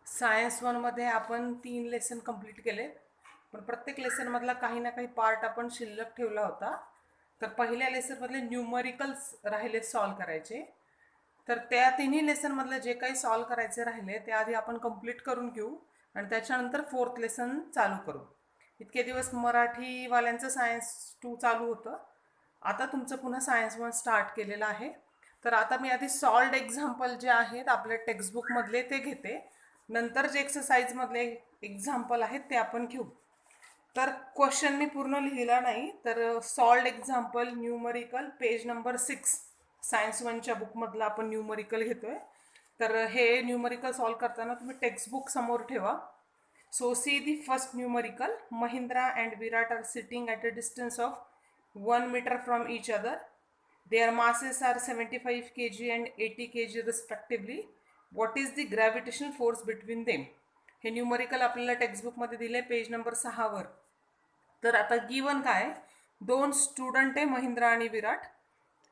Science वनमध्ये आपण 3 lesson complete केले, पण प्रत्येक लेसनमधला काही ना काही पार्ट आपण शिल्लक ठेवला होता. तर पहिल्या लेसनमधले न्यूमरिकल्स राहिले सॉल्व करायचे. तर त्या तिन्ही लेसनमधले जे काही सॉल्व करायचे राहिले ते आधी आपण कंप्लीट करून घेऊ आणि त्याच्यानंतर फोर्थ लेसन चालू करू. इतके दिवस मराठीवाल्यांचं सायन्स 2 चालू होतं. आता तुमचं पुन्हा सायन्स 1 स्टार्ट केलेलं आहे. तर आता मी आधी सॉल्व्ड एक्झाम्पल जे आहेत आपल्या टेक्स्टबुकमधले ते घेते. नंतर जे एक्सरसाइजमधले एक्झाम्पल आहेत ते आपण घेऊ. तर क्वेश्चन मी पूर्ण लिहिला नाही, तर solved example numerical page number 6 science 1च्या बुकमधलं आपण न्यूमरिकल घेतोय. तर हे न्यूमरिकल सॉल्व करताना तुम्ही टेक्स्टबुक समोर ठेवा. So see the first numerical. Mahindra and Virat are sitting at a distance of 1 meter from each other. Their masses are 75 kg and 80 kg respectively. What is the gravitational force between them? हे numerical आपल्याला टेक्स्टबुकमध्ये दिले page number 6 वर. तर आता given काय, दोन student आहे महिंद्रा आणि विराट,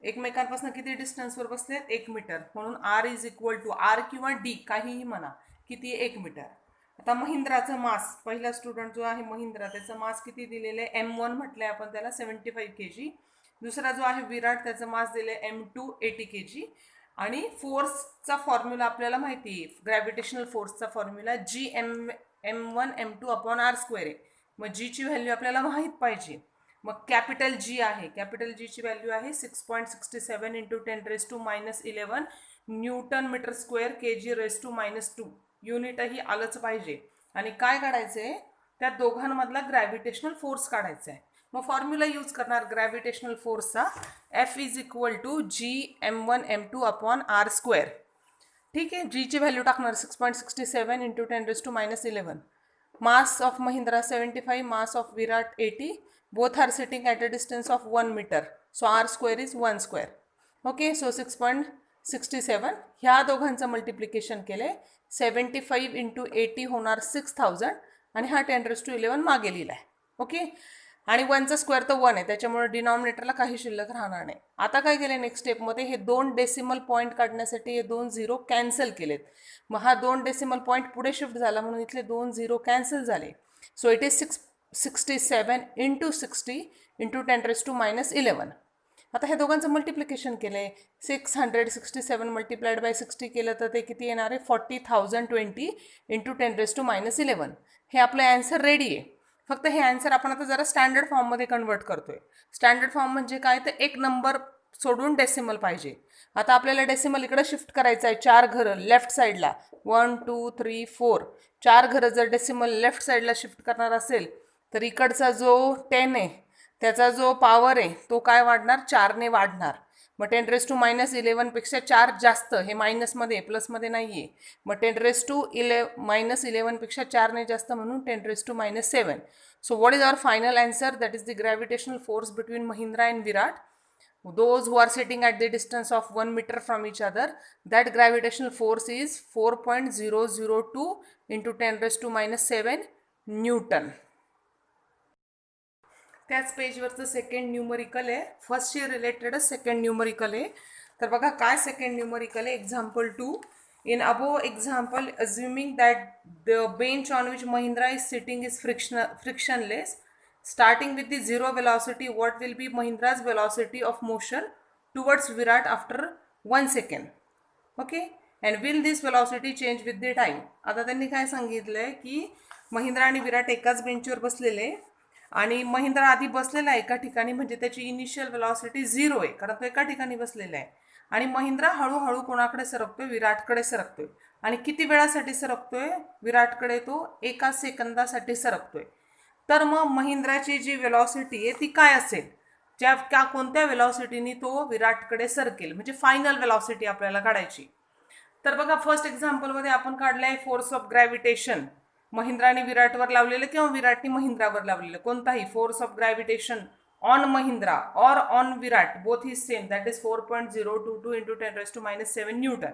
एकमेकांपासून किती डिस्टन्सवर बसलेत, 1 मीटर. म्हणून R is equal to R किंवा डी काहीही म्हणा, किती, 1 मीटर. आता महिंद्राचं मास, पहिला स्टुडंट जो आहे महिंद्रा, त्याचं मास किती दिलेलं आहे, M1 म्हटलंय आपण त्याला 75 kg. दुसरा जो आहे विराट, त्याचं मास दिले M2 80 kg. आणि फोर्सचा फॉर्म्युला आपल्याला माहिती आहे, ग्रॅव्हिटेशनल फोर्सचा फॉर्म्युला G(m1m2/r²) आहे. मग जी ची व्हॅल्यू आपल्याला माहीत पाहिजे. मग कॅपिटल जी आहे, कॅपिटल जी ची व्हॅल्यू आहे 6.67 × 10⁻11 न्यूटन मीटर स्क्वेअर kg⁻². युनिटही आलंच पाहिजे. आणि काय काढायचंय, त्या दोघांमधला ग्रॅव्हिटेशनल फोर्स काढायचा आहे. मग फॉर्म्युला यूज करणार ग्रॅव्हिटेशनल फोर्सचा, F is equal to G(m1m2/r²). ठीक आहे, जी ची व्हॅल्यू टाकणार 6.67 × 10⁻11. Mass of Mahindra 75, mass of Virat 80. Both are sitting at a distance of 1 metre. So r² is 1². Okay, so 6.67. ह्या दोघांचं मल्टिप्लिकेशन केले, 75 × 80 होणार 6000 आणि हा 10⁻11 मागे लिहिला आहे. ओके, आणि 1चा स्क्वेअर तर 1 आहे, त्याच्यामुळे डिनॉमिनेटरला काही शिल्लक राहणार नाही. आता काय केलं नेक्स्ट स्टेपमध्ये, हे 2 डेसिमल पॉईंट काढण्यासाठी हे 2 झिरो कॅन्सल केलेत. मग हा 2 डेसिमल पॉईंट पुढे शिफ्ट झाला म्हणून इथले 2 झिरो कॅन्सल झाले. So it is 67 × 60 × 10⁻11. आता हे दोघांचं मल्टिप्लिकेशन केलंय, 667 मल्टिप्लाइड बाय 60 केलं तर ते किती येणार आहे, 40,020 × 10⁻11. हे आपलं ॲन्सर रेडी आहे. फक्त हे ॲन्सर आपण आता जरा स्टँडर्ड फॉर्ममध्ये कन्वर्ट करतोय. स्टँडर्ड फॉर्म म्हणजे काय, तर एक नंबर सोडून डेसिमल पाहिजे. आता आपल्याला डेसिमल इकडे शिफ्ट करायचं आहे, 4 घरं लेफ्ट साईडला, 1 2 3 4. 4 घरं जर डेसिमल लेफ्ट साईडला शिफ्ट करणार असेल तर इकडचा जो 10 आहे त्याचा जो पॉवर आहे तो काय वाढणार, 4ने वाढणार. मग 10⁻11 पेक्षा 4 जास्त, हे मायनसमध्ये प्लसमध्ये नाही आहे. मग 10⁻11 पेक्षा 4ने जास्त म्हणून 10⁻7. So what is our final answer, that is the gravitational force between Mahindra and Virat. Those who are sitting at the distance of 1 meter from each other, that gravitational force is 4.002 × 10⁻7 Newton. त्याच पेजवरचं सेकंड न्यूमरिकल आहे, फर्स्टशी रिलेटेडच second numerical आहे. तर बघा काय second numerical आहे. Example 2. In above example, assuming that the bench on which Mahindra is sitting is frictionless, starting with the zero velocity, what will be Mahindra's velocity of motion towards Virat after 1 second? Okay, and will this velocity change with the time? आता त्यांनी काय सांगितलंय की महिंद्रा आणि विराट एकाच बेंचवर बसलेले आणि महिंद्रा आधी बसलेला आहे एका ठिकाणी, म्हणजे त्याची इनिशियल वेलॉसिटी 0 आहे कारण तो एका ठिकाणी बसलेला आहे. आणि महिंद्रा हळूहळू कोणाकडे सरकतोय, विराटकडे सरकतोय. आणि किती वेळासाठी सरकतोय विराटकडे, तो 1 सेकंदासाठी सरकतोय. तर मग महिंद्राची जी वेलॉसिटी आहे ती काय असेल, कोणत्या वेलॉसिटीने तो विराटकडे सरकेल, म्हणजे फायनल वेलॉसिटी आपल्याला काढायची. तर बघा फर्स्ट एक्झाम्पलमध्ये आपण काढलंय फोर्स ऑफ ग्रॅव्हिटेशन, महिंद्राने विराटवर लावलेलं किंवा विराटने महिंद्रावर लावलेलं कोणताही force of gravitation on Mahindra और on Virat, both is same, that is 4.022 × 10⁻7 newton.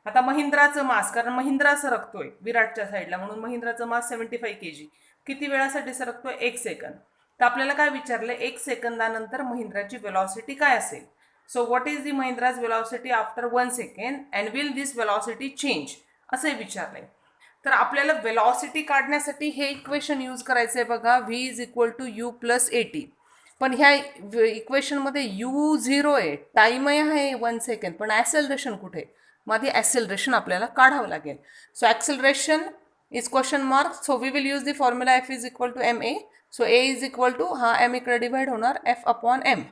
आता महिंद्राचं मास, कारण महिंद्रा सरकतोय विराटच्या साईडला म्हणून महिंद्राचं मास 75 kg. किती वेळासाठी सरकतोय, 1 सेकंद. तर आपल्याला काय विचारलं, 1 सेकंदानंतर महिंद्राची वेलॉसिटी काय असेल. So what is the Mahindra's velocity after 1 second and will this velocity change, असे विचारलंय. तर आपल्याला वेलॉसिटी काढण्यासाठी हे इक्वेशन यूज करायचं आहे बघा, v is equal to you plus AT. पण ह्या इक्वेशनमध्ये यू झिरो आहे, टाईमही आहे 1 सेकंड, पण ॲसेलरेशन कुठे? मग आधी ॲसेलरेशन आपल्याला काढावं लागेल. So acceleration is question mark. So we will use the formula F is equal to M A. So A is equal to हा एम इकडे डिवाइड होणार एफ अपॉन एम.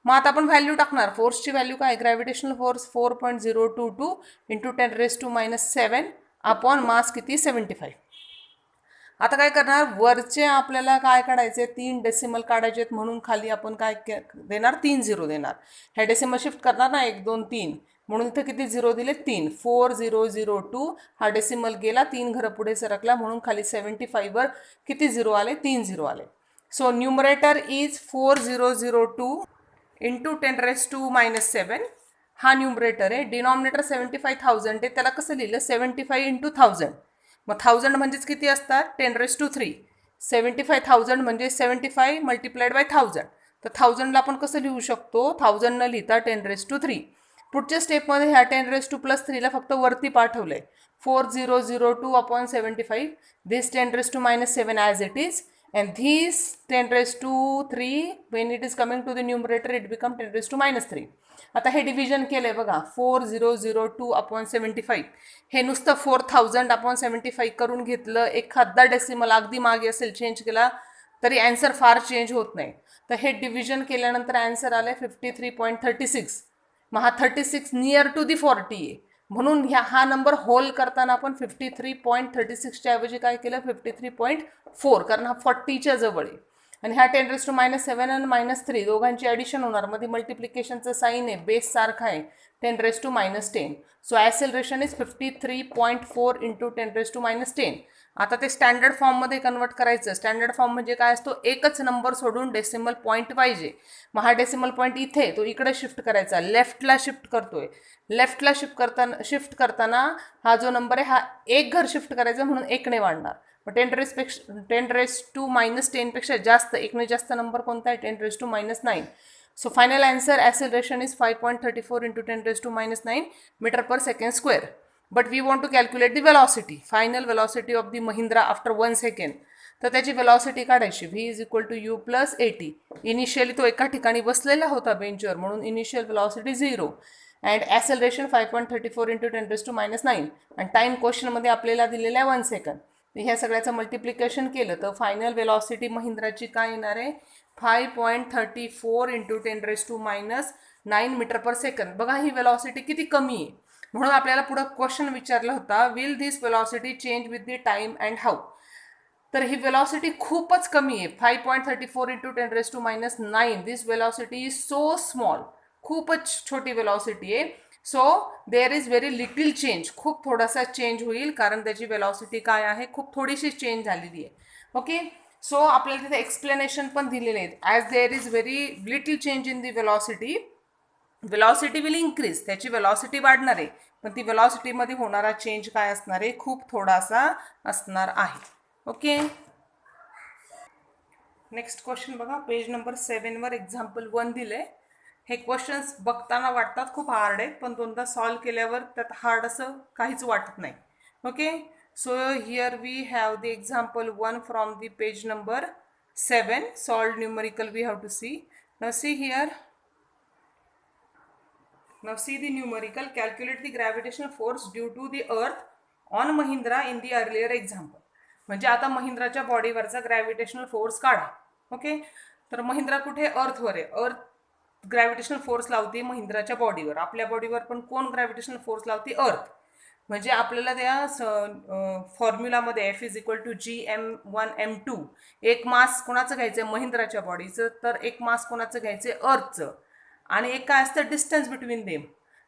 मग आता आपण व्हॅल्यू टाकणार. फोर्सची व्हॅल्यू काय? Gravitational force 4.022 into 10⁻⁻7 upon mass किती? 75. आता काय करणार? वरचे आपल्याला काय काढायचे? 3 डेसिमल काढायचे आहेत, म्हणून खाली आपण काय देणार? 3 झिरो देणार. ह्या डेसिमल शिफ्ट करणार ना, 1 2 3, म्हणून इथे किती झिरो दिले? 3. 4002. हा डेसिमल गेला, 3 घरं पुढे सरकला, म्हणून खाली 75 वर किती झिरो आले? 3 झिरो आले. So numerator is 4002 into 10⁻⁻7. हा न्यूमरेटर आहे. डिनॉमिनेटर 75,000 आहे, त्याला कसं लिहिलं? 75 इंटू 1000. मग 1000 म्हणजेच किती असतात? 10⁻3. 75,000 म्हणजे 75 मल्टिप्लाइड बाय 1000. तर 1000ला आपण कसं लिहू शकतो? 1000 न लिहिता 10⁻3. पुढच्या स्टेपमध्ये ह्या 10⁻+3ला फक्त वरती पाठवलंय. 4002 upon 75. This 10⁻⁻7 as it is. And this 10⁻3 when it is coming to the numerator it become 10⁻3. आता हे डिव्हिजन केलंय बघा. 4002 अपॉन 75 हे नुसतं 4000 अपॉन 75 करून घेतलं. एखादा डेसिमल अगदी मागे असेल चेंज केला तरी आन्सर फार चेंज होत नाही. तर हे डिव्हिजन केल्यानंतर आन्सर आलाय 53.36. मग हा 36 नियर टू दी 40 आहे, म्हणून हा नंबर होल करताना आपण 53.36च्या ऐवजी काय केलं? 53.4, कारण हा 40च्या जवळ आहे. आणि ह्या 10⁻⁻7 आणि -3 दोघांची ॲडिशन होणार. मध्ये मल्टिप्लिकेशनचं साईन आहे, बेस सारखा आहे, 10⁻⁻10. So acceleration is 53.4 into 10⁻⁻10. आता ते स्टँडर्ड फॉर्ममध्ये कन्वर्ट करायचं. स्टँडर्ड फॉर्म म्हणजे काय असतो? एकच नंबर सोडून डेसिमल पॉईंट पाहिजे. मग हा डेसिमल पॉईंट इथे, तो इकडे शिफ्ट करायचा. लेफ्टला शिफ्ट करतोय. लेफ्टला शिफ्ट करताना हा जो नंबर आहे हा एक घर शिफ्ट करायचा, म्हणून 1ने वाढणार. मग 10⁻⁻10 पेक्षा जास्त, 1ने जास्त नंबर कोणता आहे? 10⁻⁻9. So final answer acceleration is 5.34 into 10⁻⁻9 metre per second square. But we want to calculate the velocity, final velocity of the Mahindra after 1 सेकंड. तर त्याची वेलॉसिटी काढायची. v is equal to you plus at. Initially तो एका ठिकाणी बसलेला होता बेंचवर, म्हणून initial velocity 0. And acceleration 5.34 into 10⁻⁻9. आणि टाईम क्वेश्चनमध्ये आपल्याला दिलेला आहे 1 सेकंड. ह्या सगळ्याचं मल्टिप्लिकेशन केलं तर फायनल वेलॉसिटी महिंद्राची काय येणार आहे? 5.34 इंटू 10⁻⁻9 मीटर पर सेकंड. बघा ही वेलॉसिटी किती कमी आहे. म्हणून आपल्याला पुढे क्वेश्चन विचारला होता, will this velocity change with the time and how. तर ही वेलॉसिटी खूपच कमी आहे. 5.34 into 10⁻⁻9. This velocity is so small. खूपच छोटी वेलॉसिटी आहे. So there is very little change. खूप थोडासा चेंज होईल, कारण त्याची वेलॉसिटी काय आहे? खूप थोडीशी चेंज झालेली आहे. ओके. सो आपल्याला तिथे एक्सप्लेनेशन पण दिलेले आहेत. As there is very little change in the velocity, velocity will increase. त्याची वेलॉसिटी वाढणार आहे, पण ती वेलॉसिटीमध्ये होणारा चेंज काय असणार आहे? खूप थोडासा असणार आहे. ओके. नेक्स्ट क्वेश्चन बघा, पेज नंबर 7 वर एक्झाम्पल 1 दिले. हे क्वेश्चन्स बघताना वाटतात खूप हार्ड आहेत, पण दोनदा सॉल्व केल्यावर त्यात हार्ड असं काहीच वाटत नाही. Okay. So here we have the example 1 from the page number 7. Solved numerical we have to see. Now see here. Now see the numerical. Calculate the gravitational force due to the earth on Mahindra in the earlier example. म्हणजे आता महिंद्राच्या बॉडीवरचा gravitational force काढा. Okay. तर महिंद्रा कुठे? अर्थवर आहे. अर्थ gravitational force लावते महिंद्राच्या बॉडीवर. आपल्या बॉडीवर पण कोण ग्रॅव्हिटेशनल फोर्स लावते? अर्थ. म्हणजे आपल्याला त्या फॉर्म्युलामध्ये F is equal to Gm1m2. एक मास कोणाचं घ्यायचं? महिंद्राच्या बॉडीचं. तर एक मास कोणाचं घ्यायचं? अर्थचं. आणि एक काय असतं? Distance between them.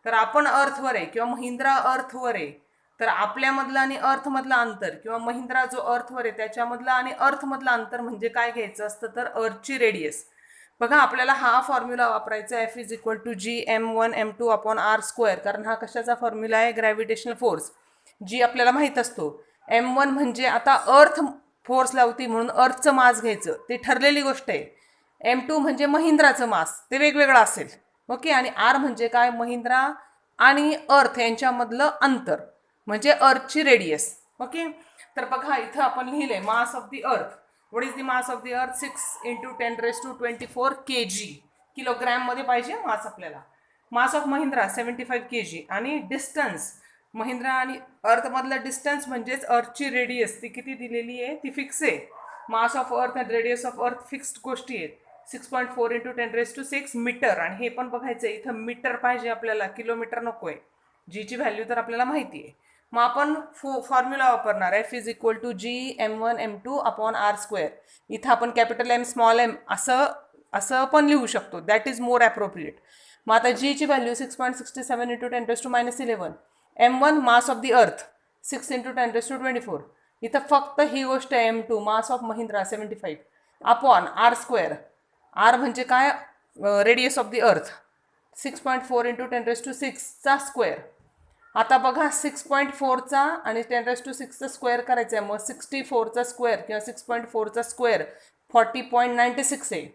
तर आपण अर्थवर आहे किंवा महिंद्रा अर्थवर आहे, तर आपल्यामधलं आणि अर्थमधलं अंतर, किंवा महिंद्रा जो अर्थवर आहे त्याच्यामधलं आणि अर्थमधलं अंतर म्हणजे काय घ्यायचं असतं? तर अर्थची रेडियस. बघा आपल्याला हा फॉर्म्युला वापरायचा. F is equal to Gm1m2 upon r square. कारण हा कशाचा फॉर्म्युला आहे? Gravitational force. जी आपल्याला माहीत असतो. M1 म्हणजे आता अर्थ फोर्स लावती म्हणून अर्थचं मास घ्यायचं, ते ठरलेली गोष्ट आहे. M2 म्हणजे महिंद्राचं मास, ते वेगवेगळं असेल. ओके. आणि R म्हणजे काय? महिंद्रा आणि अर्थ यांच्यामधलं अंतर, म्हणजे अर्थची रेडियस. ओके. तर बघा इथं आपण लिहिलंय मास ऑफ द अर्थ. What is the mass of the अर्थ? 6 × 10⁻24 kg. किलोग्रॅम मध्ये पाहिजे मास आपल्याला. मास ऑफ महिंद्रा 75 kg. आणि डिस्टन्स महिंद्रा आणि अर्थ मधलं डिस्टन्स म्हणजेच अर्थची रेडियस ती किती दिलेली आहे ती फिक्स आहे. मास ऑफ अर्थ आणि रेडियस ऑफ अर्थ फिक्स्ड गोष्टी आहेत. 6.4 × 10⁻6 मीटर. आणि हे पण बघायचं इथं मीटर पाहिजे आपल्याला, किलोमीटर नकोय. जीची व्हॅल्यू तर आपल्याला माहिती आहे. मग आपण फॉर्म्युला वापरणार आहे F = G m1m2/r². इथं आपण कॅपिटल M स्मॉल m असं पण लिहू शकतो. That is more appropriate. मग आता जीची value 6.67 × 10⁻11. m1 mass of the अर्थ 6 × 10⁻24. इथं फक्त ही गोष्ट आहे m2 mass of Mahindra 75 upon r². r म्हणजे काय? रेडियस ऑफ द अर्थ. 6.4 × 10⁻6 स्क्वेअर. आता बघा 6.4चा आणि 10⁻6चा स्क्वेअर करायचा आहे. मग 64चा स्क्वेअर किंवा 6.4चा स्क्वेअर 40.96 आहे.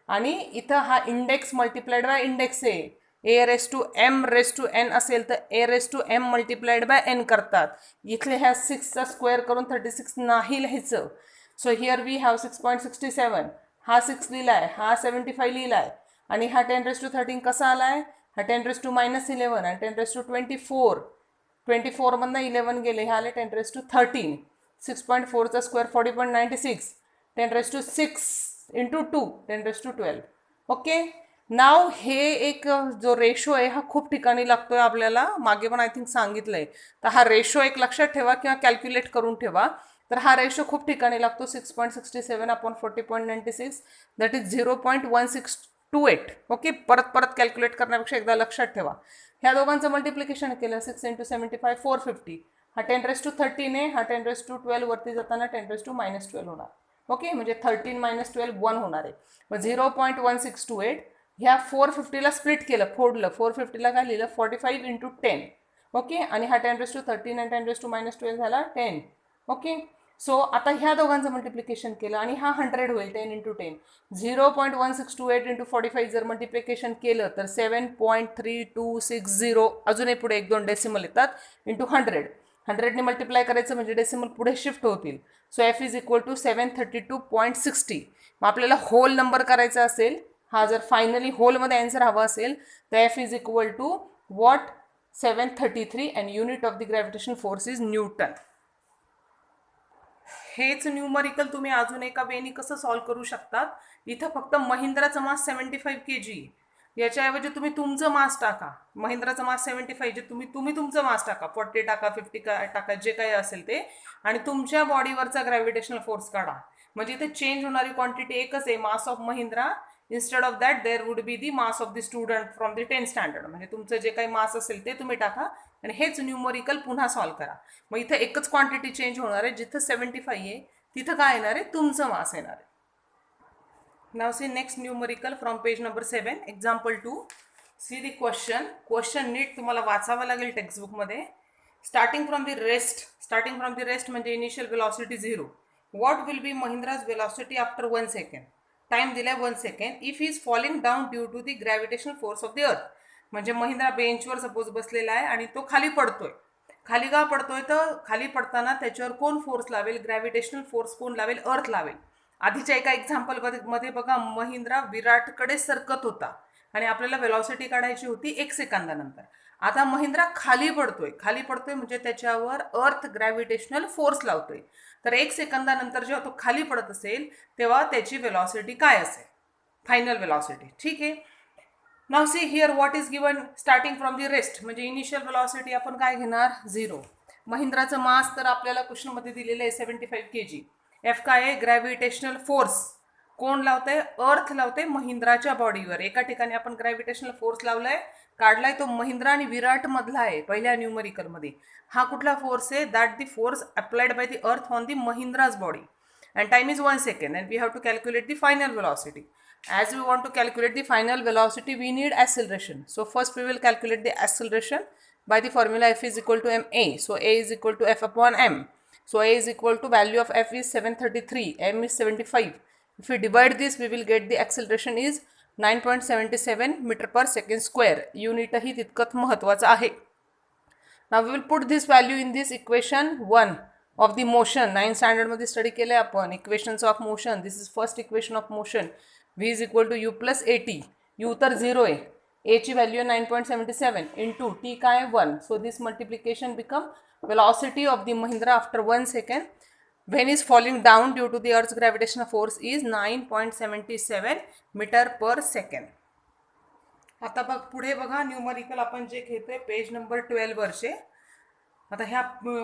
आणि इथं हा इंडेक्स मल्टिप्लाइड बाय इंडेक्स आहे. a⁻m⁻n असेल तर a⁻m मल्टिप्लाइड बाय n करतात. इथले ह्या 6चा स्क्वेअर करून 36 नाही लिहायचं. So here we have 6.67. हा 6 लिहिलाय, हा 75 लिहिलाय. आणि हा 10⁻13 कसा आलाय? हा 10⁻−11 आणि 10⁻24. 24 मधनं 11 गेले, हे आले 10⁻13. 6.4चा स्क्वेअर 40.96. 10⁻6 × 2 10⁻12. ओके. नाव हे एक जो रेशो आहे हा खूप ठिकाणी लागतोय आपल्याला. मागे पण आय थिंक सांगितलंय. तर हा रेशो एक लक्षात ठेवा किंवा कॅल्क्युलेट करून ठेवा. तर हा रेशो खूप ठिकाणी लागतो. 6.67/40.96 दॅट इज 0.1628. ओके. परत कॅल्क्युलेट करण्यापेक्षा एकदा लक्षात ठेवा. ह्या दोघांचं मल्टिप्लिकेशन केलं 6 × 75 450. हा 10⁻13 आहे. हा 10⁻12 वरती जाताना 10⁻−12 होणार. ओके. म्हणजे 13 - 12 1 होणार आहे. मग 0.1628 ह्या 450ला स्प्लिट केलं, फोडलं. 450ला काय लिहिलं? 45 × 10. ओके. आणि हा 10⁻13 आणि 10⁻−12 झाला 10. ओके. सो आता ह्या दोघांचं मल्टिप्लिकेशन केलं आणि हा 100 होईल. 10 × 10. 0.1628 × 45 जर मल्टिप्लिकेशन केलं तर 7.3260. अजूनही पुढे 1-2 डेसिमल येतात. × 100. 100ने मल्टिप्लाय करायचं म्हणजे डेसिमल पुढे शिफ्ट होतील. So F = 732.60. मग आपल्याला होल नंबर करायचा असेल, हा जर फायनली होलमध्ये आन्सर हवा असेल तर F = what? 733 and unit of the gravitation force is Newton. हेच न्यूमरिकल तुम्ही अजून एका वेनी कसं सॉल्व्ह करू शकतात. इथं फक्त महिंद्राचं मास 75 kg. याच्याऐवजी तुम्ही तुमचं मास टाका. महिंद्राचं मास 75 जे तुम्ही तुमचं मास टाका. 40 टाका, 50 टाका, जे काही असेल ते. आणि तुमच्या बॉडीवरचा ग्रॅव्हिटेशनल फोर्स काढा. म्हणजे इथे चेंज होणारी क्वांटिटी एकच आहे, mass of Mahindra. Instead of that there would be the mass of the student from the 10th standard. म्हणजे तुमचं जे काही मास असेल ते तुम्ही टाका आणि हेच न्यूमरिकल पुन्हा सॉल्व्ह करा. मग इथं एकच क्वांटिटी चेंज होणार आहे. जिथं 75 आहे तिथं काय येणार आहे? तुमचं मास येणार आहे. Now see next numerical from page number 7. Example 2. See the question. Question नीट तुम्हाला वाचावं लागेल टेक्स्टबुक मध्ये. Starting from the rest म्हणजे initial velocity 0. What will be Mahindra's velocity after 1 second? Time दिलाय 1 second. If he is falling down due to the gravitational force of the earth. म्हणजे महिंद्रा बेंचवर suppose बसलेला आहे आणि तो खाली पडतोय. खाली का पडतोय? तर खाली पडताना त्याच्यावर कोण फोर्स लावेल? ग्रॅव्हिटेशनल फोर्स कोण लावेल? अर्थ लावेल. आधीच्या एका एक्झाम्पल मध्ये बघा, महिंद्रा विराटकडे सरकत होता आणि आपल्याला वेलॉसिटी काढायची होती 1 सेकंदानंतर. आता महिंद्रा खाली पडतोय म्हणजे त्याच्यावर अर्थ ग्रॅव्हिटेशनल फोर्स लावतोय. तर 1 सेकंदानंतर जेव्हा तो खाली पडत असेल तेव्हा त्याची वेलॉसिटी काय असेल? Final velocity. ठीक आहे. Now see here what is given starting from the rest. म्हणजे इनिशियल वेलॉसिटी आपण काय घेणार? 0. महिंद्राचं मास तर आपल्याला क्वेश्चनमध्ये दिलेलं आहे 75 kg. F काय आहे? Gravitational force. कोण लावतंय? अर्थ लावतंय महिंद्राच्या बॉडीवर. एका ठिकाणी आपण ग्रॅव्हिटेशनल फोर्स लावलाय, काढलाय. तो महिंद्रा आणि विराट मधला आहे पहिल्या न्यूमरिकल मध्ये. हा कुठला फोर्स आहे? That the force applied by the earth on the Mahindra's body. And time is 1 second and we have to calculate the final velocity. As we want to calculate the final velocity, we need acceleration. So first we will calculate the acceleration by the formula F is equal to ma. So A is equal to F upon m. So A is equal to value of F is 733, m is 75. If we divide this, we will get the acceleration is 9.77 meter per second square. Unit ही तितकंच महत्त्वाचं आहे. Now we will put this value in this equation 1. Of the motion 9th स्टँडर्डमध्ये study केलं आपण equations of motion. This is first equation of motion. V is equal to you plus a t. U तर 0 आहे, एची value 9.77 into T काय 1. So this multiplication become velocity of the Mahindra after 1 second when is falling down due to the earth's gravitational force is 9.77 metre per second. आता बघ पुढे बघा numerical आपण जे घेतोय पेज नंबर 12 वरचे. आता ह्या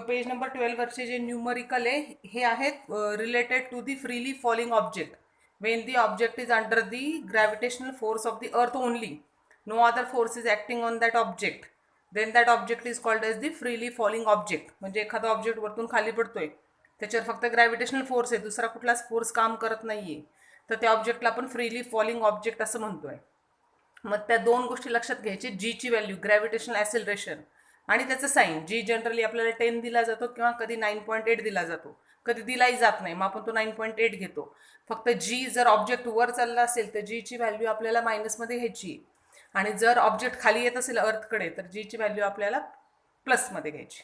पेज नंबर 12 वरचे जे न्यूमरिकल आहे हे आहेत related to the freely falling object. When the object is under the gravitational force of the earth only, no other force is acting on that object, then that object is called as the freely falling object. म्हणजे एखादा object वरतून खाली पडतोय, त्याच्यावर फक्त gravitational force आहे, दुसरा कुठलाच फोर्स काम करत नाहीये, तर त्या ऑब्जेक्टला आपण फ्रीली फॉलिंग ऑब्जेक्ट असं म्हणतोय. मग त्या दोन गोष्टी लक्षात घ्यायची, जीची व्हॅल्यू ग्रॅव्हिटेशनल ॲसेलरेशन आणि त्याचं साईन. जी जनरली आपल्याला 10 दिला जातो किंवा कधी 9.8 दिला जातो, कधी दिलाही जात नाही, मग आपण तो 9.8 घेतो. फक्त जी जर ऑब्जेक्ट वर चालला असेल तर जीची व्हॅल्यू आपल्याला मायनसमध्ये घ्यायची, आणि जर ऑब्जेक्ट खाली येत असेल अर्थकडे तर जीची व्हॅल्यू आपल्याला प्लसमध्ये घ्यायची.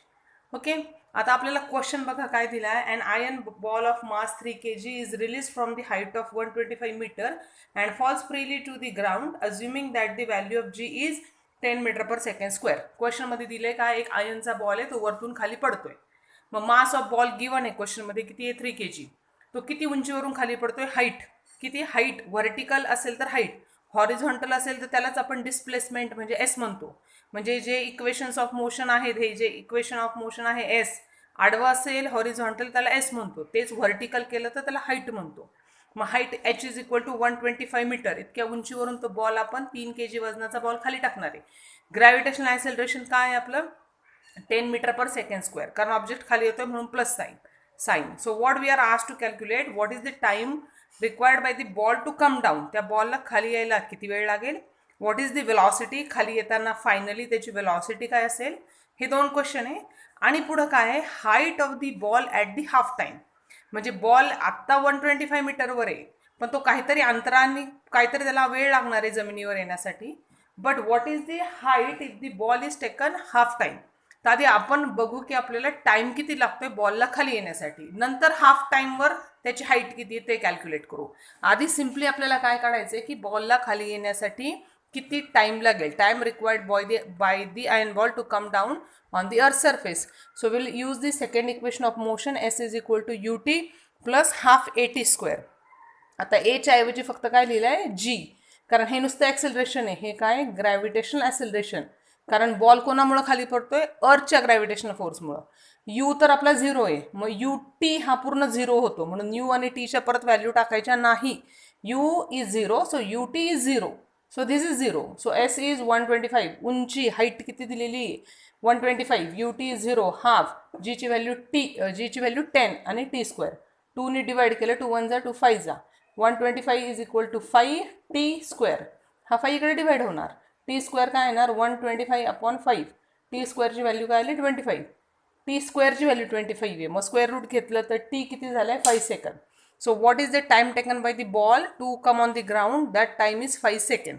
ओके. आता आपल्याला क्वेश्चन बघा काय दिला आहे. An iron ball of mass 3 kg is release from the height of 125 metre and falls freely to the ground assuming that the value of g is 10 metre per second square. क्वेश्चनमध्ये दिले काय, एक आयर्नचा ball आहे तो वरतून खाली पडतोय. मग मास ऑफ बॉल गिवन आहे क्वेश्चनमध्ये किती आहे, 3 kg. तो किती उंचीवरून खाली पडतोय, हाईट किती, हाईट व्हर्टिकल असेल तर हाईट, हॉरिझॉन्टल असेल तर त्यालाच आपण डिस्प्लेसमेंट म्हणजे एस म्हणतो. म्हणजे जे इक्वेशन्स ऑफ मोशन आहेत, हे जे इक्वेशन ऑफ मोशन आहे एस, आडवा असेल हॉरिझॉन्टल त्याला एस म्हणतो, तेच व्हर्टिकल केलं तर त्याला हाईट म्हणतो. मग height H is equal to 125 metre. इतक्या उंचीवरून तो बॉल आपण 3 kg वजनाचा बॉल खाली टाकणार आहे. ग्रॅव्हिटेशनल ॲसेलरेशन काय आहे आपलं, 10 मीटर पर सेकंड स्क्वेअर, कारण ऑब्जेक्ट खाली येतोय म्हणून plus sign. So what we are asked to calculate, what is the time required by the ball to come down. त्या बॉलला खाली यायला किती वेळ लागेल. व्हॉट इज द वेलॉसिटी, खाली येताना फायनली त्याची वेलॉसिटी काय असेल. हे दोन क्वेश्चन आहे. आणि पुढं काय आहे, height of the ball at the half time. म्हणजे बॉल आत्ता 125 मीटरवर आहे, पण तो काहीतरी अंतराने काहीतरी त्याला वेळ लागणार आहे जमिनीवर येण्यासाठी. But what is the height if the ball is taken half time. तर आधी आपण बघू की आपल्याला टाइम किती लागतोय बॉलला खाली येण्यासाठी, नंतर हाफ टाईमवर त्याची हाईट किती ते कॅल्क्युलेट करू. आधी सिम्पली आपल्याला काय काढायचं आहे की बॉलला खाली येण्यासाठी किती टाइम लागेल, time required by the iron ball to come down on the earth surface. So will use the second equation of motion, S is equal to u t plus half AT square. आता एच्या ऐवजी फक्त काय लिहिलं आहे, जी, कारण हे नुसतं ॲक्सेलरेशन आहे, हे काय ग्रॅव्हिटेशनल ॲसेलरेशन, कारण बॉल कोणामुळे खाली पडतोय, अर्थच्या ग्रॅव्हिटेशनल फोर्समुळं. यू तर आपला 0 आहे, मग यू टी हा पूर्ण 0 होतो, म्हणून यू आणि टीच्या परत व्हॅल्यू टाकायच्या नाही. You is 0, so u t is 0, so this is 0. So S is 125, उंची हाईट किती दिलेली आहे 125, यू टी इज 0, हाफ, जीची व्हॅल्यू 10 आणि टी स्क्वेअर. 2ने डिवाइड केलं, 2 1 जा 2 5 जा, 125 is equal to 5 T square. हा 5 इकडे डिवाइड होणार, टी स्क्वेअर काय येणार 125/5. टी स्क्वेअरची व्हॅल्यू काय आली 25, टी स्क्वेअरची व्हॅल्यू 25 आहे. मग स्क्वेअर रूट घेतलं तर टी किती झालं आहे 5 second. So what is the time taken by the ball to come on the ground, that time is 5 second.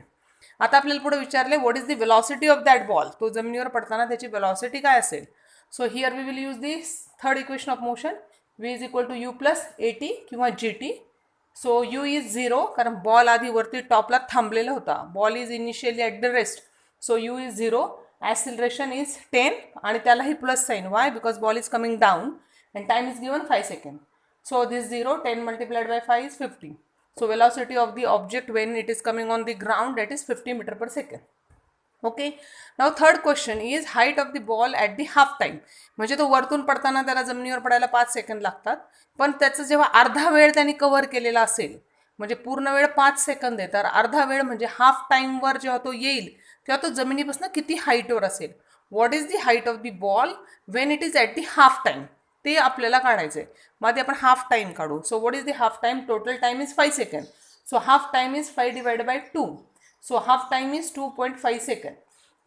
आता आपल्याला पुढे विचारले what is the velocity of that ball, तो जमिनीवर पडताना त्याची वेलॉसिटी काय असेल. So here we will use the third equation of motion, v is equal to you plus AT किंवा GT. सो यू इज 0, कारण बॉल आधी वरती टॉपला थांबलेला होता, ball is initially at the rest, so u is 0, acceleration is 10 आणि त्यालाही plus sign. Why, because ball is coming down and time is given 5 second. So this 0, 10 multiplied by 5 is 50. So velocity of the object when it is coming on the ground, that is 50 meter per second. Okay. Now third question is height of the ball at the half time. म्हणजे तो वरतून पडताना त्याला जमिनीवर पडायला 5 second लागतात, पण त्याचं जेव्हा अर्धा वेळ त्यांनी कव्हर केलेला असेल, म्हणजे पूर्ण वेळ 5 सेकंद आहे, तर अर्धा वेळ म्हणजे हाफ टाईमवर जेव्हा तो येईल तेव्हा तो जमिनीपासून किती हाईटवर असेल. What is the height of the ball Wien it is at the half time, ते आपल्याला काढायचं आहे. मग आधी आपण हाफ टाईम काढू. So what is the half time, total time is 5 second. So half time is 5 divided by 2. So half time is 2.5 second.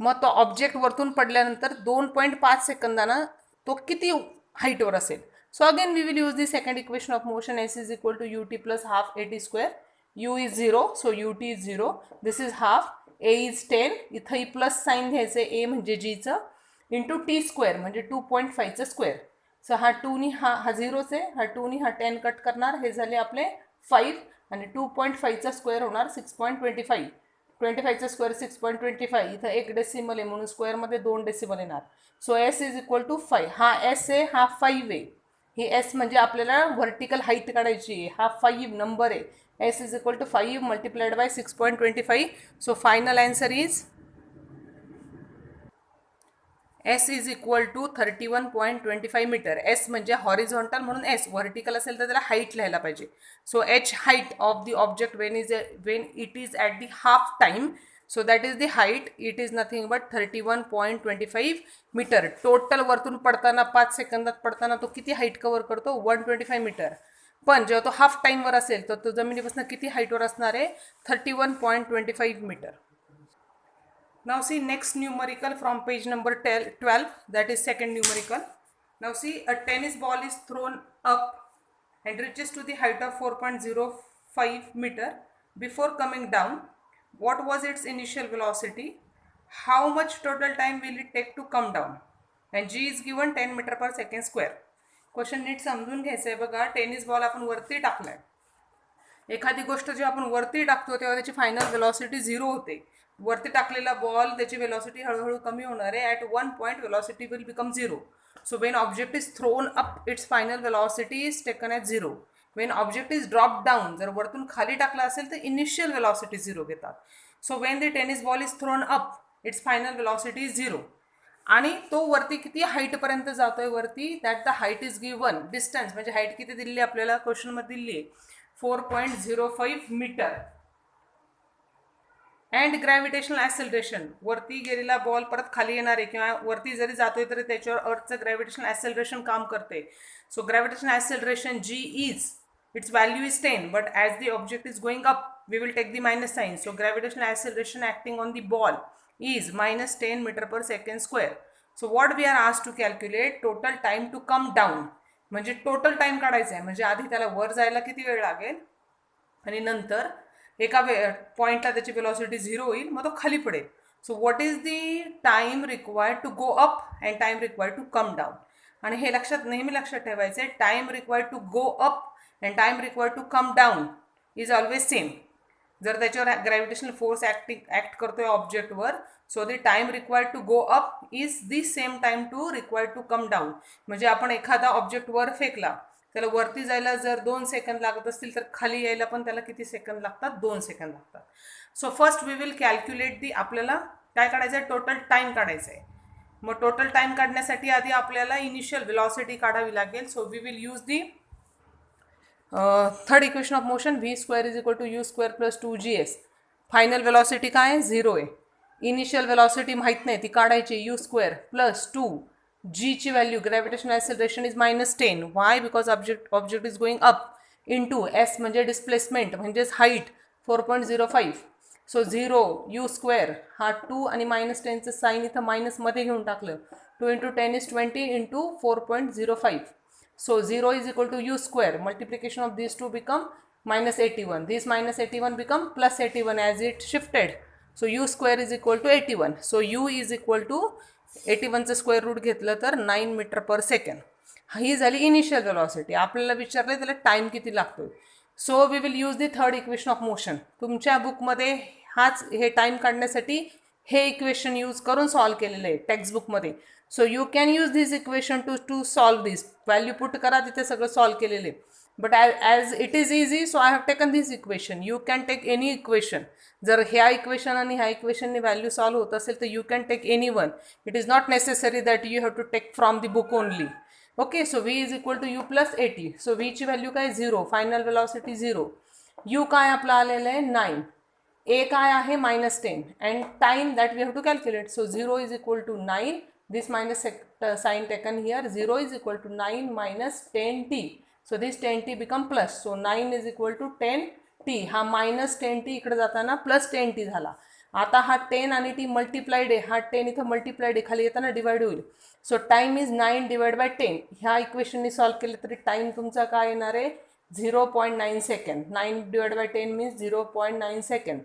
मग तो ऑब्जेक्ट वरतून पडल्यानंतर 2.5 सेकंदांना तो किती हाईटवर असेल. So again we will use the second equation of motion, S is equal to u t plus half AT square. U is 0, so u t is 0, this is half, A is 10, इथंही plus sine घ्यायचं, ए म्हणजे जीचं, into T square म्हणजे 2.5चं square. So हा 2नी हा 0च आहे, हा 2नी हा 10 कट करणार, हे झाले आपले 5 आणि 2.5चा स्क्वेअर होणार 6.25. 25चा स्क्वेअर 6.25. इथं एक डेसिमल आहे म्हणून स्क्वेअरमध्ये 2 डेसिमल येणार. So S is equal to 5. हा एस आहे, हा 5 आहे. ही एस म्हणजे आपल्याला व्हर्टिकल हाईट काढायची आहे. हा 5 नंबर आहे. S is equal to 5 multiplied by 6.25. So final answer is S is equal to 31.25 metre. S म्हणजे हॉरिझॉन्टल म्हणून एस, व्हर्टिकल असेल तर त्याला हाईट लिहायला पाहिजे. So H height of the object when it is at the half time, so that is the height. It is nothing but 31.25 metre. Total वरतून पडताना 5 सेकंदात पडताना तो किती हाईट कव्हर करतो? 125 मीटर. पण जेव्हा तो हाफ टाईमवर असेल तर तो जमिनीपासून किती हाईटवर असणार आहे? 31.25 metre. Now see next numerical from page number 12, that is second numerical. Now see a tennis ball is thrown up and reaches to the height of 4.05 meter. Before coming down, what was its initial velocity? How much total time will it take to come down? And g is given 10 meter per second square. Question नीट समजून घ्यायचं आहे बघा. Tennis ball आपण वरती टाकलाय. एखादी गोष्ट जेव्हा आपण वरती टाकतो तेव्हा त्याची फायनल वेलॉसिटी 0 होते. वरती टाकलेला बॉल त्याची वेलॉसिटी हळूहळू कमी होणार आहे. At one point velocity will become 0. So when object is throne up it's final velocity is taken at 0. Wien object is drop down, जर वरतून खाली टाकला असेल तर इनिशियल वेलॉसिटी 0 घेतात. So when the tennis ball is throne up it's final velocity is 0. आणि तो वरती किती हाईटपर्यंत जातोय वरती, that the height is given. Distance म्हणजे हाईट किती दिली आपल्याला क्वेश्चनमध्ये दिली आहे, 4.05 मीटर. अँड ग्रॅव्हिटेशनल ॲसेलरेशन, वरती गेलेला बॉल परत खाली येणार आहे किंवा वरती जरी जातोय तरी त्याच्यावर अर्थचं ग्रॅव्हिटेशनल ॲसेलरेशन काम करते. So gravitational acceleration g is, its value is 10, but as the object is going up we will take the minus sign. So gravitational acceleration acting on the ball is minus 10 meter per second square. So what we are asked to calculate, total time to come down. म्हणजे total time काढायचा आहे. म्हणजे आधी त्याला वर जायला किती वेळ लागेल आणि नंतर एका पॉईंटला त्याची वेलॉसिटी 0 होईल, मग तो खाली पडेल. So what is the time required to go up and time required to come down. आणि हे नेहमी लक्षात ठेवायचं आहे, time required to go up and time required to come down is always same. जर त्याच्यावर ग्रॅव्हिटेशनल फोर्स ॲक्ट करतोय ऑब्जेक्टवर, so the time required to go up is the same time to required to come down. म्हणजे आपण एखादा object वर फेकला, त्याला वरती जायला जर 2 सेकंद लागत असतील तर खाली यायला पण त्याला किती सेकंद लागतात? 2 सेकंद लागतात. So first we will calculate the, आपल्याला काय काढायचं आहे? टोटल टाइम काढायचं आहे. मग टोटल टाइम काढण्यासाठी आधी आपल्याला इनिशियल वेलॉसिटी काढावी लागेल. So we will use the third equation of motion, V square is equal to U square plus 2GS. Final velocity काय आहे? 0 आहे. इनिशियल वेलॉसिटी माहीत नाही, ती काढायची. यू स्क्वेअर प्लस 2 जी ची value, gravitational acceleration is -10. Why? Because object is going up. Into s म्हणजे displacement म्हणजेच हाईट 4.05. सो 0 यू स्क्वेअर, हा 2 आणि -10चं साईन इथं मायनसमध्ये घेऊन टाकलं. 2 × 10 is 20 into 4.05. So 0 is equal to u square. Multiplication of these two become -81. This -81 become +81 as it shifted. So u square is equal to 81. So u is equal to 81चं square root घेतलं तर 9 metre per second. ही झाली initial velocity. आपल्याला विचारलं त्याला time किती लागतोय. So we will use the third equation of motion. तुमच्या बुकमध्ये हे टाइम काढण्यासाठी हे इक्वेशन यूज करून सॉल्व केलेलं आहे टेक्स्टबुकमध्ये. So you can use this equation to solve this. Value put करा, तिथे सगळं सॉल्व केलेलं आहे. But as it is easy, so I have taken this equation. You can take any equation. जर ह्या इक्वेशन आणि ह्या इक्वेशनने व्हॅल्यू सॉल्व होत असेल तर you can take any one. It is not necessary that you have to take from the book only. Okay, so v is equal to you plus 80. So v ची value काय? 0. Final velocity 0. You काय आपलं आलेलं आहे? 9. ए काय आहे? -10. And time that we have to calculate. So 0 is equal to 9. This minus sign taken here. 0 is equal to 9 minus 10t. So this 10t become plus. So 9 is equal to 10t. हा minus 10t इकडे जाताना plus 10t झाला. आता हा 10 आणि t multiplied आहे. हा 10 इथं मल्टिप्लाइड आहे, खाली येताना डिवाइड होईल. So time is 9 divide by 10. ह्या इक्वेशनने सॉल्व केलं तरी टाइम तुमचा काय येणार आहे? 0.9 second. 9 divide by 10 means 0.9 second.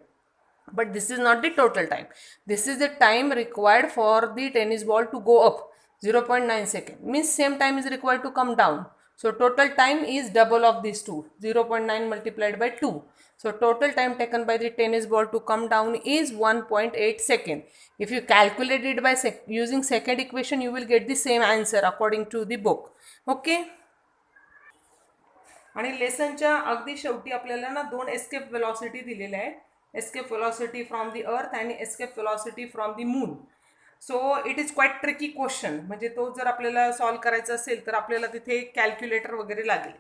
But this is not the total time. This is the time required for the tennis ball to go up. 0.9 second, means same time is required to come down. So total time is double of these two, 0.9 multiplied by 2. So total time taken by the tennis ball to come down is 1.8 second. If you calculate it by using second equation, you will get the same answer according to the book. Okay. आणि लेसनच्या अगदी शेवटी आपल्याला ना दोन escape velocity दिलेल्या आहेत, escape velocity from the अर्थ आणि escape velocity from the moon. So it is quite tricky question, म्हणजे तो जर आपल्याला सॉल्व करायचा असेल तर आपल्याला तिथे कॅल्क्युलेटर वगैरे लागेल.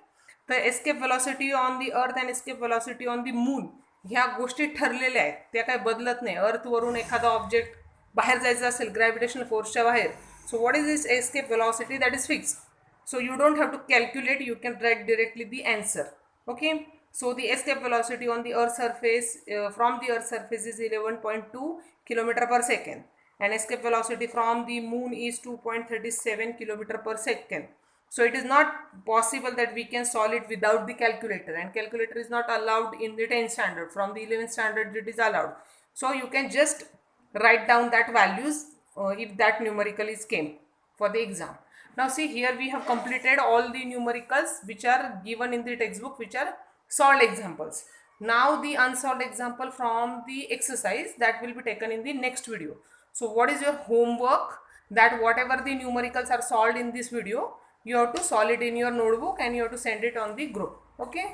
तर एस्केप वेलॉसिटी ऑन दी अर्थ and escape velocity on the moon ह्या गोष्टी ठरलेल्या आहेत, त्या काही बदलत नाही. अर्थवरून एखादा ऑब्जेक्ट बाहेर जायचं असेल ग्रॅव्हिटेशनल फोर्सच्या बाहेर, so what is this escape velocity, that is fixed. So you don't have to calculate, you can write directly the answer. Okay, so the escape velocity on the earth surface from the earth surface is 11.2 km per second, and escape velocity from the moon is 2.37 km per second. So it is not possible that we can solve it without the calculator, and calculator is not allowed in the 10th standard. From the 11th standard it is allowed. So you can just write down that values if that numerical is came for the exam. Now see, here we have completed all the numericals which are given in the textbook, which are solved examples. Now the unsolved example from the exercise that will be taken in the next video. So what is your homework? That whatever the numericals are solved in this video, you have to solve it in your notebook and you have to send it on the group. Okay.